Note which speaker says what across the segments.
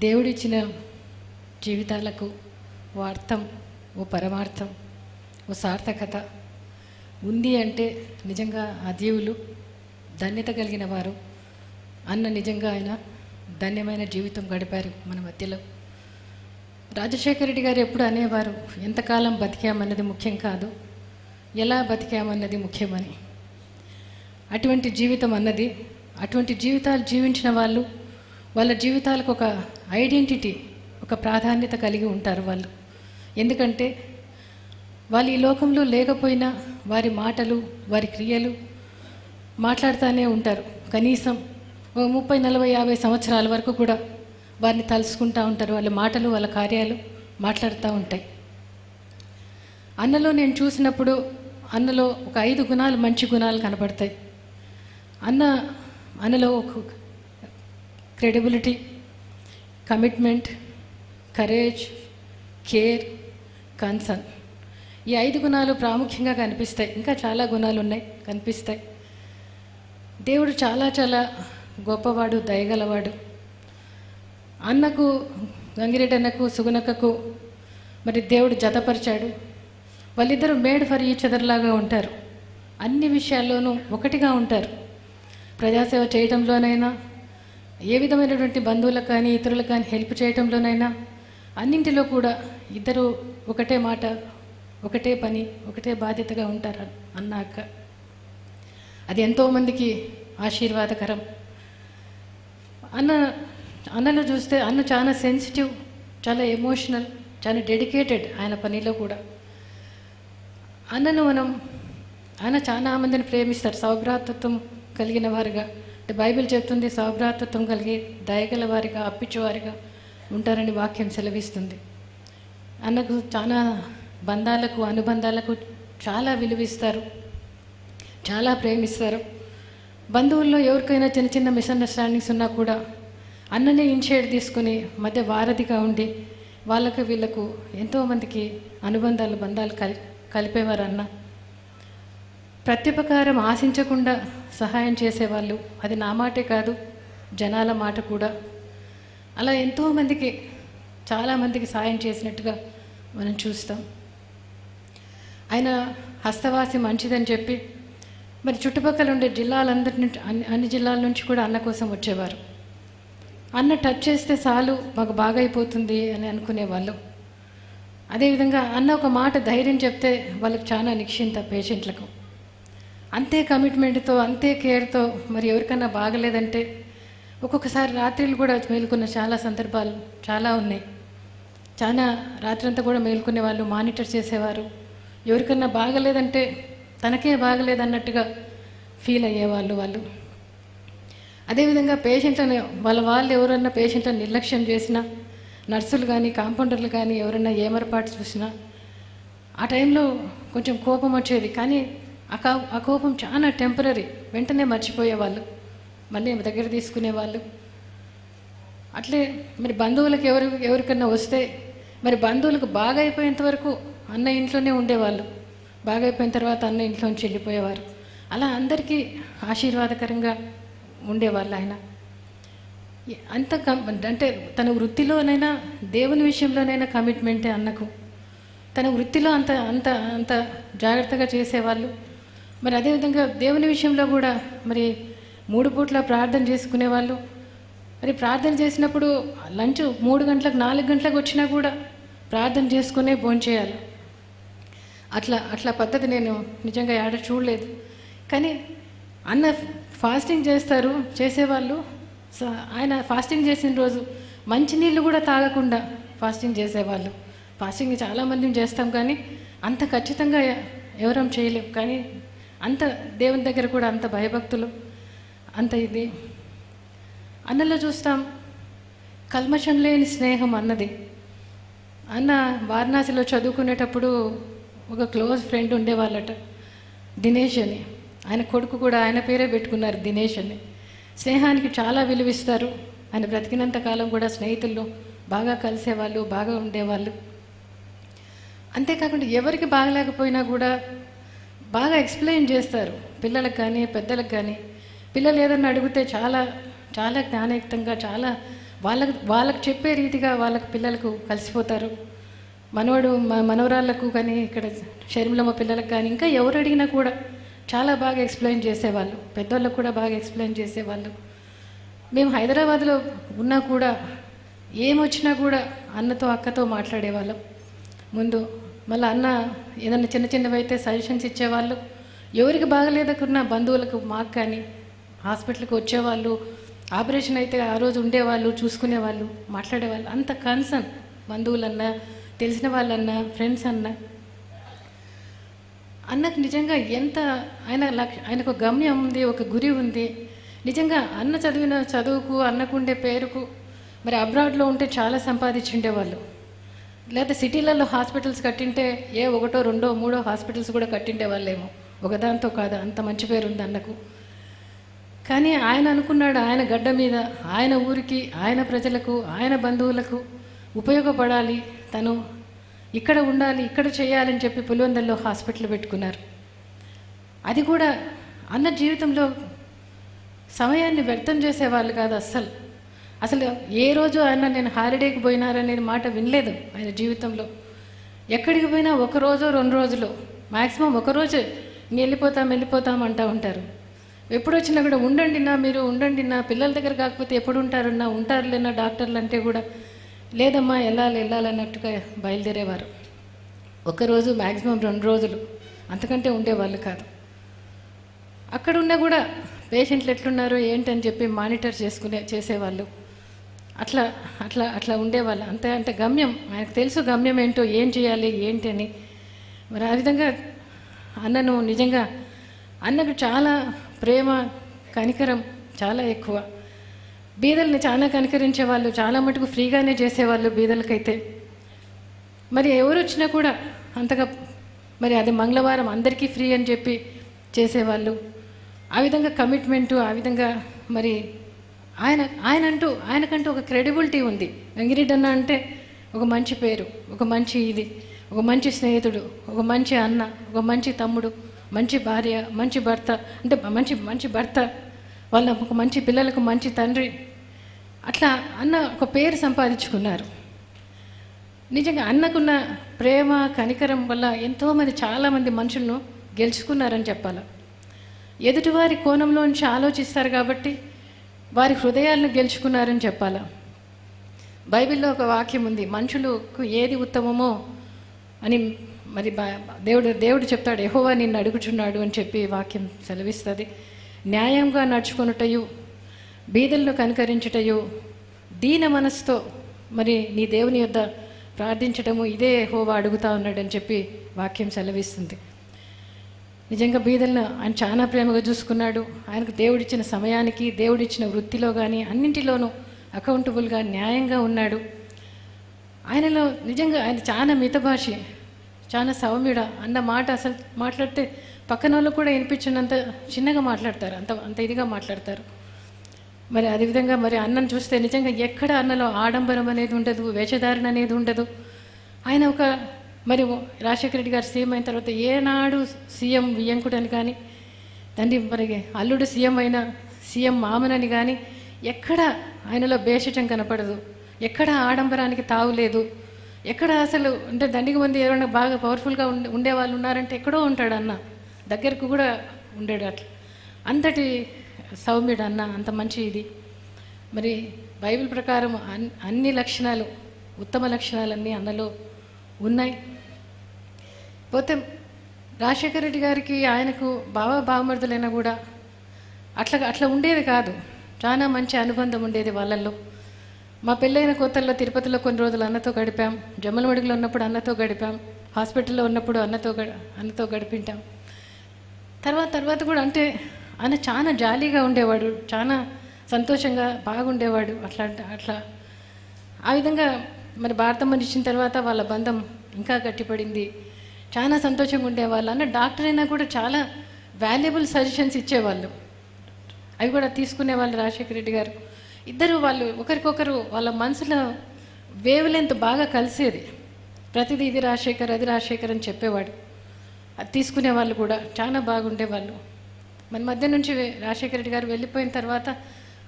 Speaker 1: దేవుడిచ్చిన జీవితాలకు ఓ అర్థం, ఓ పరమార్థం, ఓ సార్థకత ఉంది అంటే నిజంగా ఆ జీవులు ధన్యత కలిగిన వారు. అన్న నిజంగా ఆయన ధన్యమైన జీవితం గడిపారు మన మధ్యలో. రాజశేఖర రెడ్డి గారు ఎప్పుడు అనేవారు, ఎంతకాలం బతికామన్నది ముఖ్యం కాదు, ఎలా బతికామన్నది ముఖ్యమని. అటువంటి జీవితం అన్నది, అటువంటి జీవితాలు జీవించిన వాళ్ళు వాళ్ళ జీవితాలకు ఒక ఐడెంటిటీ, ఒక ప్రాధాన్యత కలిగి ఉంటారు వాళ్ళు. ఎందుకంటే వాళ్ళు ఈ లోకంలో లేకపోయినా వారి మాటలు, వారి క్రియలు మాట్లాడుతూనే ఉంటారు. కనీసం 30, 40, 50 సంవత్సరాల వరకు కూడా వారిని తలుసుకుంటూ ఉంటారు. వాళ్ళ మాటలు, వాళ్ళ కార్యాలు మాట్లాడుతూ ఉంటాయి. అన్నలో నేను చూసినప్పుడు అన్నలో ఒక 5 గుణాలు, మంచి గుణాలు కనబడతాయి. అన్నలో ఒక credibility, commitment, courage, care, concern, ఈ 5 గుణాలు ప్రాముఖ్యంగా కనిపిస్తాయి. ఇంకా చాలా గుణాలు ఉన్నాయి, కనిపిస్తాయి. దేవుడు చాలా చాలా గొప్పవాడు, దయగలవాడు. అన్నకు, గంగిరెడ్డి అన్నకు, సుగుణక్కకు మరి దేవుడు జతపరిచాడు. వాళ్ళిద్దరూ మేడ్ ఫర్ ఈచ్ అదర్ లాగా ఉంటారు. అన్ని విషయాల్లోనూ ఒకటిగా ఉంటారు. ప్రజాసేవ చేయడంలోనైనా, ఏ విధమైనటువంటి బంధువులకు కానీ ఇతరులకు కానీ హెల్ప్ చేయడంలోనైనా, అన్నింటిలో కూడా ఇద్దరు ఒకటే మాట, ఒకటే పని, ఒకటే బాధ్యతగా ఉంటారు అన్నాక. అది ఎంతోమందికి ఆశీర్వాదకరం. అన్నలో చూస్తే అన్న చాలా సెన్సిటివ్, చాలా ఎమోషనల్, చాలా డెడికేటెడ్ ఆయన పనిలో కూడా. ఆయన చాలా మందిని ప్రేమిస్తారు, సౌభ్రాతృత్వం కలిగిన వారుగా. అంటే బైబిల్ చెప్తుంది, సౌభ్రాతృత్వం కలిగి దయగల వారిగా, అప్పించేవారిగా ఉంటారని వాక్యం సెలవిస్తుంది. అన్నకు చాలా బంధాలకు, అనుబంధాలకు చాలా విలువిస్తారు, చాలా ప్రేమిస్తారు. బంధువుల్లో ఎవరికైనా చిన్న చిన్న మిస్అండర్స్టాండింగ్స్ ఉన్నా కూడా అన్ననే ఇనిషియేట్ తీసుకుని మధ్య వారధిగా ఉండి వాళ్ళకు వీళ్ళకు ఎంతోమందికి అనుబంధాలు, బంధాలు కలిపేవారు అన్న. ప్రత్యుపకారం ఆశించకుండా సహాయం చేసేవాళ్ళు. అది నా మాటే కాదు, జనాల మాట కూడా. అలా ఎంతోమందికి, చాలామందికి సాయం చేసినట్టుగా మనం చూస్తాం. ఆయన హస్తవాసి మంచిదని చెప్పి మరి చుట్టుపక్కల ఉండే జిల్లాలందరి నుంచి, అన్ని జిల్లాల నుంచి కూడా అన్న కోసం వచ్చేవారు. అన్న టచ్ చేస్తే చాలు మాకు బాగైపోతుంది అని అనుకునేవాళ్ళు. అదేవిధంగా అన్న ఒక మాట ధైర్యం చెప్తే వాళ్ళకి చాలా నిశ్చింత, పేషెంట్లకు. అంతే కమిట్మెంట్తో, అంతే కేర్తో. మరి ఎవరికన్నా బాగలేదంటే ఒక్కొక్కసారి రాత్రులు కూడా మేలుకున్న చాలా సందర్భాలు చాలా ఉన్నాయి. చాలా రాత్రంతా కూడా మేలుకునే వాళ్ళు, మానిటర్ చేసేవారు. ఎవరికన్నా బాగలేదంటే తనకే బాగలేదన్నట్టుగా ఫీల్ అయ్యేవాళ్ళు వాళ్ళు. అదేవిధంగా పేషెంట్లను, వాళ్ళు ఎవరన్నా పేషెంట్లను నిర్లక్ష్యం చేసినా, నర్సులు కానీ కాంపౌండర్లు కానీ ఎవరన్నా ఏమరపాటు చూసినా ఆ టైంలో కొంచెం కోపం వచ్చేది. కానీ ఆ కోపం చాలా టెంపరీ, వెంటనే మర్చిపోయేవాళ్ళు, మళ్ళీ దగ్గర తీసుకునేవాళ్ళు. అట్లే మరి బంధువులకు ఎవరికన్నా వస్తే మరి బంధువులకు బాగా అయిపోయేంత వరకు అన్న ఇంట్లోనే ఉండేవాళ్ళు. బాగా అయిపోయిన తర్వాత అన్న ఇంట్లోంచి వెళ్ళిపోయేవారు. అలా అందరికీ ఆశీర్వాదకరంగా ఉండేవాళ్ళు ఆయన. అంత అంటే తన వృత్తిలోనైనా, దేవుని విషయంలోనైనా కమిట్మెంటే అన్నకు. తన వృత్తిలో అంత అంత అంత జాగ్రత్తగా చేసేవాళ్ళు. మరి అదేవిధంగా దేవుని విషయంలో కూడా మరి 3 పూట్ల ప్రార్థన చేసుకునేవాళ్ళు. మరి ప్రార్థన చేసినప్పుడు లంచ్ 3 గంటలకు, 4 గంటలకు వచ్చినా కూడా ప్రార్థన చేసుకునే భోంచేయాలి. అట్లా పద్ధతి నేను నిజంగా ఏడ చూడలేదు. కానీ అన్న ఫాస్టింగ్ చేసేవాళ్ళు. ఆయన ఫాస్టింగ్ చేసిన రోజు మంచినీళ్ళు కూడా తాగకుండా ఫాస్టింగ్ చేసేవాళ్ళు. ఫాస్టింగ్ చాలామంది చేస్తాం కానీ అంత ఖచ్చితంగా ఎవరం చేయలేం. కానీ అంత దేవుని దగ్గర కూడా అంత భయభక్తులు, అంత ఇది. అన్నలో చూస్తాం కల్మషం లేని స్నేహం అన్నది. అన్న వారణాసిలో చదువుకునేటప్పుడు ఒక క్లోజ్ ఫ్రెండ్ ఉండేవాళ్ళట, దినేష్ అని. ఆయన కొడుకు కూడా ఆయన పేరే పెట్టుకున్నారు, దినేష్ అని. స్నేహానికి చాలా విలువిస్తారు. ఆయన బ్రతికినంత కాలం కూడా స్నేహితులు బాగా కలిసేవాళ్ళు, బాగా ఉండేవాళ్ళు. అంతేకాకుండా ఎవరికి బాగలేకపోయినా కూడా బాగా ఎక్స్ప్లెయిన్ చేస్తారు, పిల్లలకు కానీ పెద్దలకు కానీ. పిల్లలు ఏదన్నా అడిగితే చాలా చాలా జ్ఞానయుక్తంగా, చాలా వాళ్ళకు చెప్పే రీతిగా వాళ్ళకు పిల్లలకు కలిసిపోతారు. మనవరాళ్ళకు కానీ ఇక్కడ షర్మిలమ్మ పిల్లలకు కానీ ఇంకా ఎవరు అడిగినా కూడా చాలా బాగా ఎక్స్ప్లెయిన్ చేసేవాళ్ళు, పెద్దవాళ్ళకు కూడా బాగా ఎక్స్ప్లెయిన్ చేసేవాళ్ళు. మేము హైదరాబాద్లో ఉన్నా కూడా ఏమొచ్చినా కూడా అన్నతో అక్కతో మాట్లాడేవాళ్ళం ముందు. మళ్ళీ అన్న ఏదన్నా చిన్న చిన్నవి అయితే సజెషన్స్ ఇచ్చేవాళ్ళు. ఎవరికి బాగలేదకున్న బంధువులకు మాకు కానీ హాస్పిటల్కి వచ్చేవాళ్ళు, ఆపరేషన్ అయితే ఆ రోజు ఉండేవాళ్ళు, చూసుకునేవాళ్ళు, మాట్లాడేవాళ్ళు. అంత కన్సర్న్ బంధువులన్నా, తెలిసిన వాళ్ళన్నా, ఫ్రెండ్స్ అన్నా. అన్నకు నిజంగా ఎంత ఆయనకు గమ్యం ఉంది, ఒక గురి ఉంది. నిజంగా అన్న చదివిన చదువుకు, అన్నకుండే పేరుకు మరి అబ్రాడ్లో ఉంటే చాలా సంపాదించుండేవాళ్ళు. లేదా సిటీలలో హాస్పిటల్స్ కట్టింటే ఒకటో రెండో మూడో హాస్పిటల్స్ కూడా కట్టిండే వాళ్ళేమో, ఒకదాంతో కాదు, అంత మంచి పేరు ఉంది అన్నకు. కానీ ఆయన అనుకున్నాడు ఆయన గడ్డ మీద, ఆయన ఊరికి, ఆయన ప్రజలకు, ఆయన బంధువులకు ఉపయోగపడాలి, తను ఇక్కడ ఉండాలి, ఇక్కడ చేయాలని చెప్పి పులివెందుల్లో హాస్పిటల్ పెట్టుకున్నారు. అది కూడా అన్న జీవితంలో సమయాన్ని వ్యర్థం చేసేవాళ్ళు కాదు అసలు ఏ రోజు ఆయన నేను హాలిడేకి పోయినారనేది మాట వినలేదు ఆయన జీవితంలో. ఎక్కడికి పోయినా ఒక రోజు 2 రోజులు, మ్యాక్సిమం ఒకరోజు వెళ్ళిపోతాం అంటూ ఉంటారు. ఎప్పుడు వచ్చినా కూడా మీరు ఉండండి నా పిల్లల దగ్గర కాకపోతే ఎప్పుడు ఉంటారులేనా డాక్టర్లు అంటే కూడా లేదమ్మా వెళ్ళాలన్నట్టుగా బయలుదేరేవారు. ఒకరోజు మ్యాక్సిమం 2 రోజులు, అంతకంటే ఉండేవాళ్ళు కాదు. అక్కడ ఉన్నా కూడా పేషెంట్లు ఎట్లున్నారో ఏంటని చెప్పి మానిటర్ చేసేవాళ్ళు. అట్లా ఉండేవాళ్ళు. అంటే గమ్యం ఆయనకు తెలుసు, గమ్యం ఏంటో, ఏం చేయాలి ఏంటి అని. మరి ఆ విధంగా అన్నను నిజంగా అన్నకు చాలా ప్రేమ, కనికరం చాలా ఎక్కువ. బీదల్ని చాలా కనికరించేవాళ్ళు, చాలా మటుకు ఫ్రీగానే చేసేవాళ్ళు బీదలకైతే. మరి ఎవరు వచ్చినా కూడా అంతగా మరి అది మంగళవారం అందరికీ ఫ్రీ అని చెప్పి చేసేవాళ్ళు. ఆ విధంగా కమిట్మెంటు, ఆ విధంగా మరి ఆయనకంటూ ఒక క్రెడిబిలిటీ ఉంది. వెంగిరెడ్డి అన్న అంటే ఒక మంచి పేరు, ఒక మంచి ఒక మంచి స్నేహితుడు, ఒక మంచి అన్న, ఒక మంచి తమ్ముడు, మంచి భార్య, మంచి భర్త, అంటే మంచి భర్త, వాళ్ళ ఒక మంచి పిల్లలకు మంచి తండ్రి. అట్లా అన్న ఒక పేరు సంపాదించుకున్నారు. నిజంగా అన్నకున్న ప్రేమ, కనికరం వల్ల ఎంతోమంది చాలామంది మనుషులను గెలుచుకున్నారని చెప్పాలి. ఎదుటివారి కోణంలోంచి ఆలోచిస్తారు కాబట్టి వారి హృదయాలను గెలుచుకున్నారని చెప్పాలి. బైబిల్లో ఒక వాక్యం ఉంది, మనుషులకు ఏది ఉత్తమమో అని మరి దేవుడు చెప్తాడు, యెహోవా నిన్ను అడుగుచున్నాడు అని చెప్పి వాక్యం సెలవిస్తుంది. న్యాయంగా నడుచుకొనుటయు, బీదలను కనికరించుటయు, దీన మనసుతో మరి నీ దేవుని యొద్ద ప్రార్థించటము, ఇదే యెహోవా అడుగుతా ఉన్నాడని చెప్పి వాక్యం సెలవిస్తుంది. నిజంగా బీదలను ఆయన చాలా ప్రేమగా చూసుకున్నాడు. ఆయనకు దేవుడిచ్చిన సమయానికి, దేవుడిచ్చిన వృత్తిలో కానీ అన్నింటిలోనూ అకౌంటబుల్గా, న్యాయంగా ఉన్నాడు. ఆయనలో నిజంగా ఆయన చాలా మితభాషి, చాలా సౌమ్యుడ. అన్న మాట అసలు మాట్లాడితే పక్కన వాళ్ళు కూడా వినిపించినంత చిన్నగా మాట్లాడతారు, అంత ఇదిగా మాట్లాడతారు. మరి అదేవిధంగా మరి అన్నను చూస్తే నిజంగా ఎక్కడ అన్నలో ఆడంబరం అనేది ఉండదు, వేషధారణ అనేది ఉండదు. ఆయన ఒక మరి రాజశేఖర రెడ్డి గారు సీఎం అయిన తర్వాత ఏనాడు సీఎం వియ్యంకుడని కానీ, తండ్రి మరి అల్లుడు సీఎం మామనని కానీ ఎక్కడ ఆయనలో భేషజం కనపడదు, ఎక్కడ ఆడంబరానికి తావులేదు, ఎక్కడ అసలు అంటే దండికి మంది ఎవరైనా బాగా పవర్ఫుల్గా ఉండేవాళ్ళు ఉన్నారంటే ఎక్కడో ఉంటాడు అన్న, దగ్గరకు కూడా ఉండేడు. అంతటి సౌమ్యుడు అన్న, అంత మంచి ఇది. మరి బైబిల్ ప్రకారం అన్ని లక్షణాలు, ఉత్తమ లక్షణాలన్నీ అన్నలో ఉన్నాయి. పోతే రాజశేఖర రెడ్డి గారికి ఆయనకు బావమరుదులైనా కూడా అట్లా ఉండేది కాదు. చాలా మంచి అనుబంధం ఉండేది వాళ్ళల్లో. మా పెళ్ళైన కొత్తల్లో తిరుపతిలో కొన్ని రోజులు అన్నతో గడిపాం, జమ్మలమడుగులో ఉన్నప్పుడు అన్నతో గడిపాం, హాస్పిటల్లో ఉన్నప్పుడు అన్నతో గడిపింటాం. తర్వాత కూడా అంటే ఆయన చాలా జాలీగా ఉండేవాడు, చాలా సంతోషంగా బాగుండేవాడు. అట్లా ఆ విధంగా మరి భారతమ్మని ఇచ్చిన తర్వాత వాళ్ళ బంధం ఇంకా గట్టిపడింది. చాలా సంతోషంగా ఉండేవాళ్ళు. అన్న డాక్టర్ అయినా కూడా చాలా వాల్యుబుల్ సజెషన్స్ ఇచ్చేవాళ్ళు, అవి కూడా తీసుకునేవాళ్ళు రాజశేఖర రెడ్డి గారు. ఇద్దరు వాళ్ళు ఒకరికొకరు వాళ్ళ మనసులో వేవ్ లెంత్ బాగా కలిసేది. ప్రతిదీ ఇది రాజశేఖర్, అది రాజశేఖర్ అని చెప్పేవాడు. అది తీసుకునే వాళ్ళు కూడా చాలా బాగుండేవాళ్ళు. మన మధ్య నుంచి రాజశేఖర రెడ్డి గారు వెళ్ళిపోయిన తర్వాత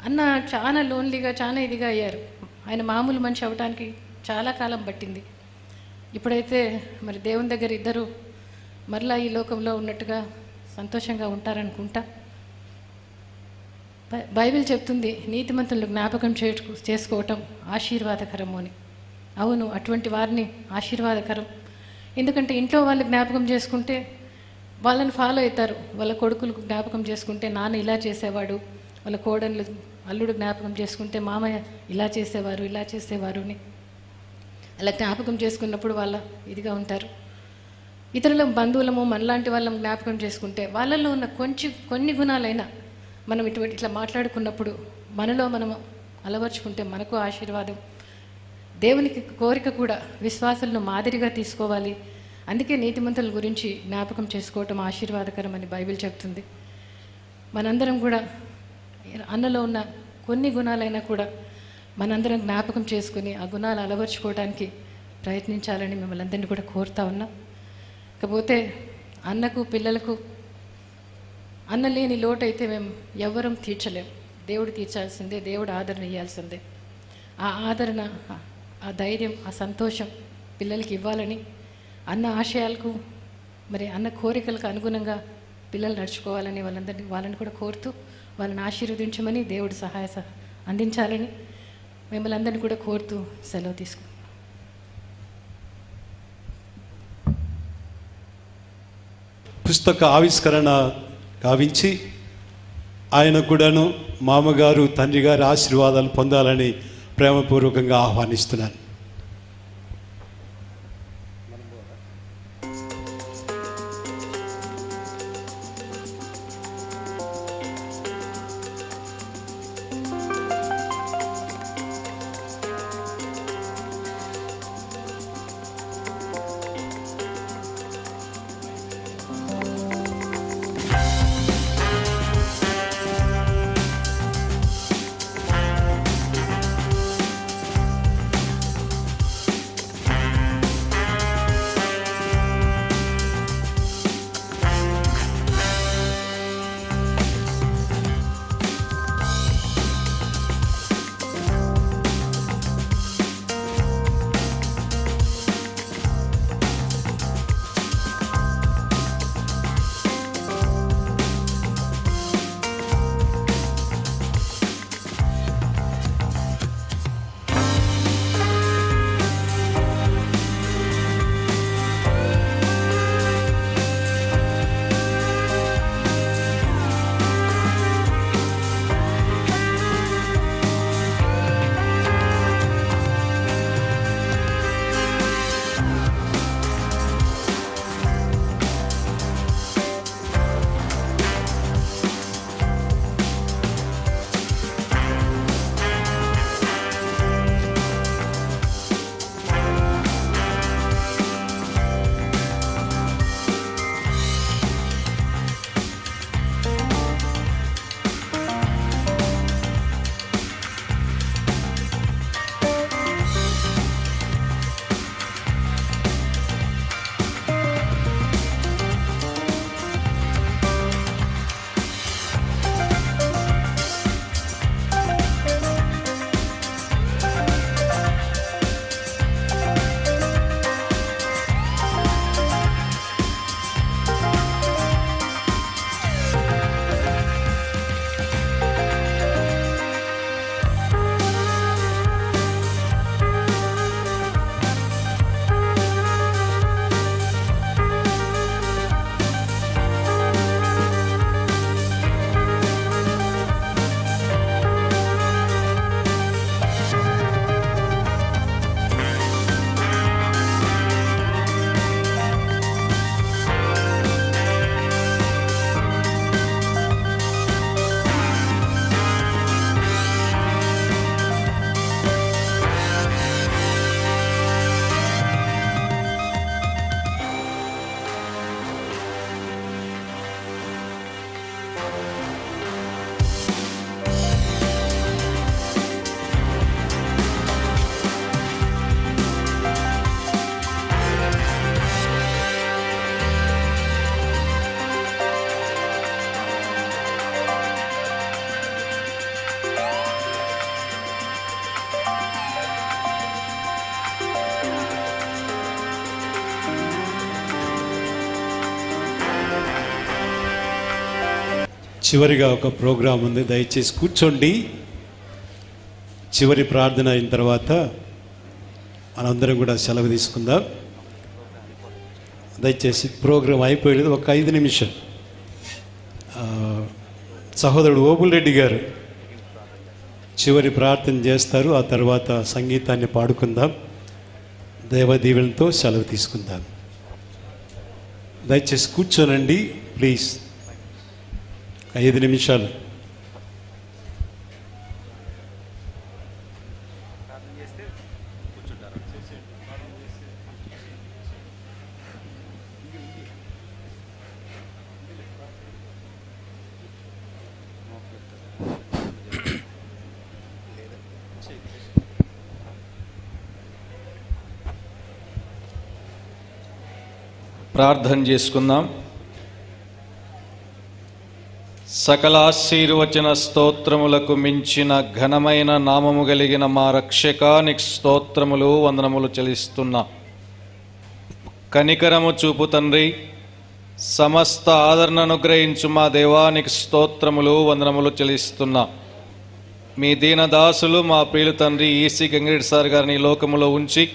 Speaker 1: అన్న చాలా లోన్లీగా, చాలా ఇదిగా అయ్యారు. ఆయన మామూలు మనిషి అవ్వడానికి చాలా కాలం పట్టింది. ఇప్పుడైతే మరి దేవుని దగ్గర ఇద్దరు మరలా ఈ లోకంలో ఉన్నట్టుగా సంతోషంగా ఉంటారనుకుంటా. బైబిల్ చెప్తుంది నీతిమంతులను జ్ఞాపకం చేసుకోవటం ఆశీర్వాదకరము అని. అవును, అటువంటి వారిని ఆశీర్వాదకరం. ఎందుకంటే ఇంట్లో వాళ్ళు జ్ఞాపకం చేసుకుంటే వాళ్ళని ఫాలో అవుతారు. వాళ్ళ కొడుకులకు జ్ఞాపకం చేసుకుంటే నాన్న ఇలా చేసేవాడు, వాళ్ళ కోడళ్ళు అల్లుడు జ్ఞాపకం చేసుకుంటే మామయ్య ఇలా చేసేవారు అని అలా జ్ఞాపకం చేసుకున్నప్పుడు వాళ్ళ ఇదిగా ఉంటారు. ఇతరుల బంధువులము మనలాంటి వాళ్ళం జ్ఞాపకం చేసుకుంటే వాళ్ళల్లో ఉన్న కొన్ని గుణాలైనా మనం ఇట్లా మాట్లాడుకున్నప్పుడు మనలో మనము అలవర్చుకుంటే మనకు ఆశీర్వాదం. దేవునికి కోరిక కూడా విశ్వాసులను మాదిరిగా తీసుకోవాలి. అందుకే నీతిమంతుల గురించి జ్ఞాపకం చేసుకోవటం ఆశీర్వాదకరం అని బైబిల్ చెప్తుంది. మనందరం కూడా అన్నలో ఉన్న కొన్ని గుణాలైనా కూడా మనందరం జ్ఞాపకం చేసుకుని ఆ గుణాలు అలవర్చుకోవడానికి ప్రయత్నించాలని మిమ్మల్ని అందరినీ కూడా కోరుతా ఉన్నా. కాకపోతే అన్నకు పిల్లలకు అన్న లేని లోటు అయితే మేము ఎవ్వరం తీర్చలేం. దేవుడు తీర్చాల్సిందే, దేవుడు ఆదరణ ఇవ్వాల్సిందే. ఆ ఆదరణ, ఆ ధైర్యం, ఆ సంతోషం పిల్లలకి ఇవ్వాలని, అన్న ఆశయాలకు మరి అన్న కోరికలకు అనుగుణంగా పిల్లలు నడుచుకోవాలని వాళ్ళని కూడా కోరుతూ వాళ్ళని ఆశీర్వదించమని దేవుడు అందించాలని మిమ్మల్ని అందరినీ కూడా కోరుతూ సెలవు తీసుకు.
Speaker 2: పుస్తక ఆవిష్కరణ గావించి ఆయన కూడాను మామగారు తండ్రి గారి ఆశీర్వాదాలు పొందాలని ప్రేమపూర్వకంగా ఆహ్వానిస్తున్నాను. చివరిగా ఒక ప్రోగ్రాం ఉంది, దయచేసి కూర్చోండి. చివరి ప్రార్థన అయిన తర్వాత మనందరం కూడా సెలవు తీసుకుందాం. దయచేసి ప్రోగ్రాం అయిపోయేది ఒక 5 నిమిషం. సహోదరుడు ఓబుల్ రెడ్డి గారు చివరి ప్రార్థన చేస్తారు. ఆ తర్వాత సంగీతాన్ని పాడుకుందాం, దేవదీవులతో సెలవు తీసుకుందాం. దయచేసి కూర్చోనండి ప్లీజ్. 5 నిమిషాలు.
Speaker 3: ప్రార్థన చేసుకుందాం. సకల ఆశీర్వచన స్తోత్రములకు మించిన ఘనమైన నామము కలిగిన మా రక్షకానికి స్తోత్రములు వందనములు చెల్లిస్తున్నా. కనికరము చూపు తండ్రి, సమస్త ఆదరణను గ్రహించు మా దేవానికి స్తోత్రములు వందనములు చెల్లిస్తున్నా. మీ దీనదాసులు మా ప్రియులు తండ్రి ఈసీ గంగిరెడ్డి సార్ గారిని ఈ లోకములో ఉంచి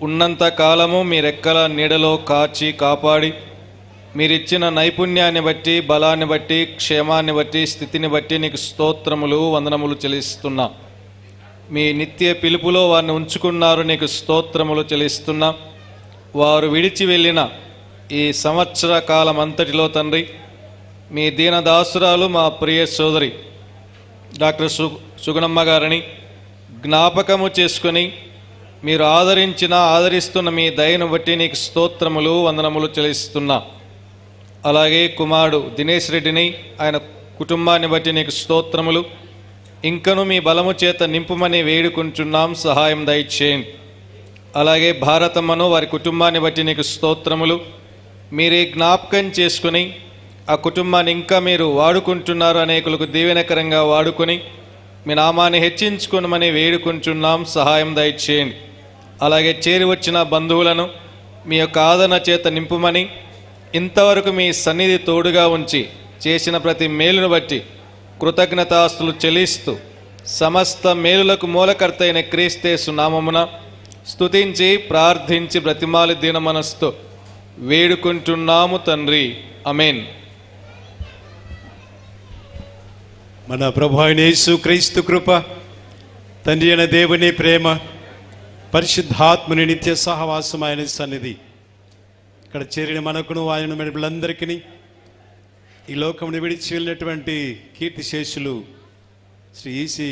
Speaker 3: ఉన్నంత కాలము మీ రెక్కల నీడలో కాచి కాపాడి మీరిచ్చిన నైపుణ్యాన్ని బట్టి, బలాన్ని బట్టి, క్షేమాన్ని బట్టి, స్థితిని బట్టి నీకు స్తోత్రములు వందనములు చెల్లిస్తున్నా. మీ నిత్య పిలుపులో వారిని ఉంచుకున్నారు, నీకు స్తోత్రములు చెల్లిస్తున్నా. వారు విడిచి వెళ్ళిన ఈ సంవత్సర కాలం అంతటిలో తండ్రి, మీ దీనదాసురాలు మా ప్రియ సోదరి డాక్టర్ సుగుణమ్మ గారిని జ్ఞాపకము చేసుకొని మీరు ఆదరిస్తున్న మీ దయను బట్టి నీకు స్తోత్రములు వందనములు చెల్లిస్తున్నా. అలాగే కుమారుడు దినేష్ రెడ్డిని, ఆయన కుటుంబాన్ని బట్టి నీకు స్తోత్రములు. ఇంకను మీ బలము చేత నింపుమని వేడుకుంటున్నాం, సహాయం దయచేయండి. అలాగే భారతమ్మను, వారి కుటుంబాన్ని బట్టి నీకు స్తోత్రములు. మీరే జ్ఞాపకం చేసుకుని ఆ కుటుంబాన్ని ఇంకా మీరు వాడుకుంటున్నారు, అనేకులకు దీవెనకరంగా వాడుకొని మీ నామాన్ని హెచ్చించుకునమని వేడుకుంటున్నాం, సహాయం దయచేయండి. అలాగే చేరి వచ్చిన బంధువులను మీ యొక్క ఆదరణ చేత నింపుమని, ఇంతవరకు మీ సన్నిధి తోడుగా ఉంచి చేసిన ప్రతి మేలును బట్టి కృతజ్ఞతాస్తులు చెల్లిస్తూ సమస్త మేలులకు మూలకర్త అయిన క్రీస్తేసు నామమున స్తుతించి ప్రార్థించి బ్రతిమాలి దీన మనస్తో వేడుకుంటున్నాము తండ్రి, ఆమేన్.
Speaker 2: మన ప్రభు అయిన యేసు క్రీస్తు కృప, తండ్రి అయిన దేవుని ప్రేమ, పరిశుద్ధాత్మని నిత్య సహవాసం, ఆయన సన్నిధి, ఇక్కడ చేరిన మనకును ఆయన బిడ్డలందరికీ, ఈ లోకమును విడిచి వెళ్ళినటువంటి కీర్తిశేషులు శ్రీ ఈసీ